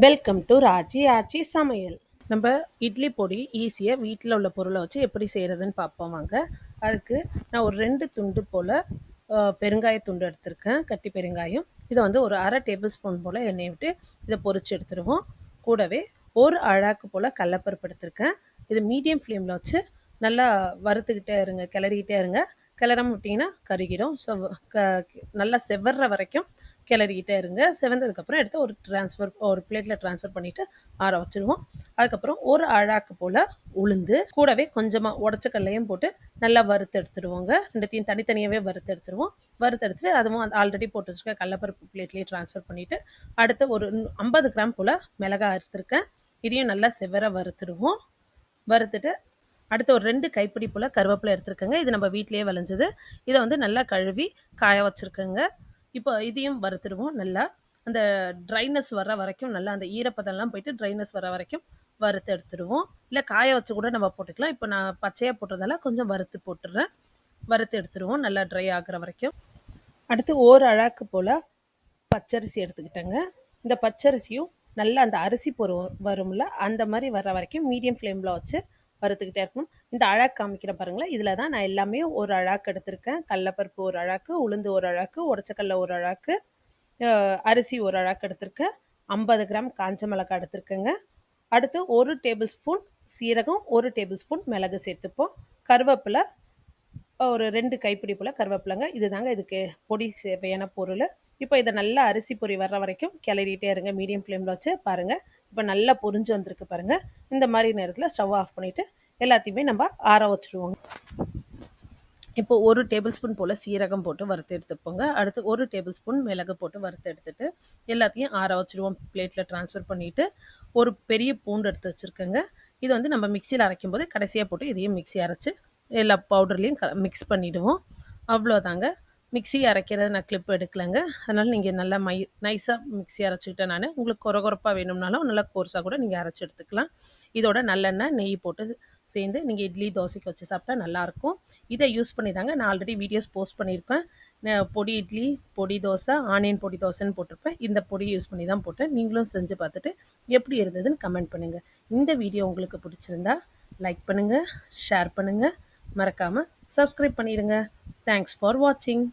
Welcome to Raji ஆச்சி சமையல். நம்ம இட்லி பொடி ஈஸியாக வீட்டில் உள்ள பொருளை வச்சு எப்படி செய்கிறதுன்னு பார்ப்போம் வாங்க. அதுக்கு நான் ஒரு 2 துண்டு போல் பெருங்காய துண்டு எடுத்திருக்கேன், கட்டி பெருங்காயம். இதை வந்து ஒரு அரை டேபிள் ஸ்பூன் போல் எண்ணெய் விட்டு இதை பொரிச்சு எடுத்துருவோம். கூடவே ஒரு அழாக்கு போல் கடலப்பருப்பு எடுத்திருக்கேன். இது மீடியம் ஃப்ளேமில் வச்சு நல்லா வறுத்துக்கிட்டே இருங்க, கிளறிக்கிட்டே இருங்க. கிளறாம விட்டிங்கன்னா கருகிடும். ஸோ நல்லா செவர்ற வரைக்கும் கிளறிக்கிட்டே இருங்க. செவந்ததுக்கப்புறம் எடுத்து ஒரு பிளேட்டில் ட்ரான்ஸ்ஃபர் பண்ணிவிட்டு ஆற வச்சுருவோம். அதுக்கப்புறம் ஒரு அழாக்கு போல் உளுந்து, கூடவே கொஞ்சமாக உடச்ச கடலையும் போட்டு நல்லா வறுத்து எடுத்துடுவோங்க. ரெண்டுத்தையும் தனித்தனியாகவே வறுத்து எடுத்துருவோம். வறுத்து எடுத்துட்டு அதுவும் ஆல்ரெடி போட்டு வச்சுருக்க கடலப்பருப்பு பிளேட்லேயே ட்ரான்ஸ்ஃபர் பண்ணிவிட்டு அடுத்து ஒரு 50 கிராம் போல் மிளகாய் எடுத்துருக்கேன். இதையும் நல்லா செவர வறுத்துடுவோம். வறுத்துட்டு அடுத்து ஒரு 2 கைப்பிடி போல் கருவேப்பிலை எடுத்துருக்கேங்க. இது நம்ம வீட்டிலேயே விளைஞ்சது. இதை வந்து நல்லா கழுவி காய வச்சுருக்கேங்க. இப்போ இதையும் வறுத்துடுவோம். நல்லா அந்த ட்ரைனஸ் வர வரைக்கும், நல்லா அந்த ஈரப்பதம்லாம் போயிட்டு ட்ரைனஸ் வர வரைக்கும் வறுத்து எடுத்துடுவோம். இல்லை காய வச்சு கூட நம்ம போட்டுக்கலாம். இப்போ நான் பச்சையாக போட்டதால கொஞ்சம் வறுத்து போட்டுடுறேன். வறுத்து எடுத்துடுவோம் நல்லா ட்ரை ஆகிற வரைக்கும். அடுத்து ஒரு அழாக்கு போல் பச்சரிசி எடுத்துக்கிட்டேங்க. இந்த பச்சரிசியும் நல்லா அந்த அரிசி வரும்ல, அந்த மாதிரி வர வரைக்கும் மீடியம் ஃப்ளேமில் வச்சு வறுத்துக்கிட்டே இருக்கணும். இந்த அழாக்கு காமிக்கிற பாருங்களேன், இதில் தான் நான் எல்லாமே ஒரு அழாக்கு எடுத்திருக்கேன். கடலப்பருப்பு ஒரு அழாக்கு, உளுந்து ஒரு அழாக்கு, உடச்சக்கடலை ஒரு அழாக்கு, அரிசி ஒரு அழாக்கு எடுத்திருக்கேன். 50 கிராம் காஞ்ச மிளகாய் எடுத்திருக்கேங்க. அடுத்து ஒரு டேபிள் ஸ்பூன் சீரகம், ஒரு டேபிள் ஸ்பூன் மிளகு சேர்த்துப்போம். கருவேப்பிலை ஒரு 2 கைப்பிடி போல் கருவேப்பிலைங்க. இது தாங்க இதுக்கு பொடி தேவையான பொருள். இப்போ இதை நல்லா அரிசி பொரி வர்ற வரைக்கும் கிளறிட்டே இருங்க மீடியம் ஃப்ளேமில் வச்சு. பாருங்கள், இப்போ நல்லா பொரிஞ்சு வந்திருக்கு பாருங்கள். இந்த மாதிரி நேரத்தில் ஸ்டவ் ஆஃப் பண்ணிவிட்டு எல்லாத்தையுமே நம்ம ஆற வச்சுருவோங்க. இப்போ ஒரு டேபிள் ஸ்பூன் போல் சீரகம் போட்டு வறுத்து எடுத்துப்போங்க. அடுத்து ஒரு டேபிள் ஸ்பூன் மிளகு போட்டு வறுத்து எடுத்துட்டு எல்லாத்தையும் ஆற வச்சுருவோம். பிளேட்டில் ட்ரான்ஸ்ஃபர் பண்ணிவிட்டு ஒரு பெரிய பூண்டு எடுத்து வச்சுருக்கேங்க. இது வந்து நம்ம மிக்சியில் அரைக்கும் போது கடைசியாக போட்டு இதையும் மிக்சி அரைச்சி எல்லா பவுடர்லேயும் மிக்ஸ் பண்ணிவிடுவோம். அவ்வளோதாங்க. மிக்சி அரைக்கிறத நான் கிளிப் எடுக்கலைங்க. அதனால் நீங்கள் நல்லா நைஸாக மிக்சி அரைச்சிக்கிட்டேன் நான். உங்களுக்கு கொரகொரப்பாக வேணும்னாலும் நல்லா கோர்ஸாக கூட நீங்கள் அரைச்சி எடுத்துக்கலாம். இதோட நல்லெண்ணெய் நெய் போட்டு சேர்ந்து நீங்கள் இட்லி தோசைக்கு வச்சு சாப்பிட்டா நல்லாயிருக்கும். இதை யூஸ் பண்ணி தாங்க நான் ஆல்ரெடி வீடியோஸ் போஸ்ட் பண்ணியிருப்பேன். பொடி இட்லி, பொடி தோசை, ஆனியன் பொடி தோசைன்னு போட்டிருப்பேன். இந்த பொடி யூஸ் பண்ணி தான் போட்டேன். நீங்களும் செஞ்சு பார்த்துட்டு எப்படி இருந்ததுன்னு கமெண்ட் பண்ணுங்கள். இந்த வீடியோ உங்களுக்கு பிடிச்சிருந்தா லைக் பண்ணுங்கள், ஷேர் பண்ணுங்கள், மறக்காமல் சப்ஸ்கிரைப் பண்ணிடுங்க. தேங்க்ஸ் ஃபார் வாட்சிங்.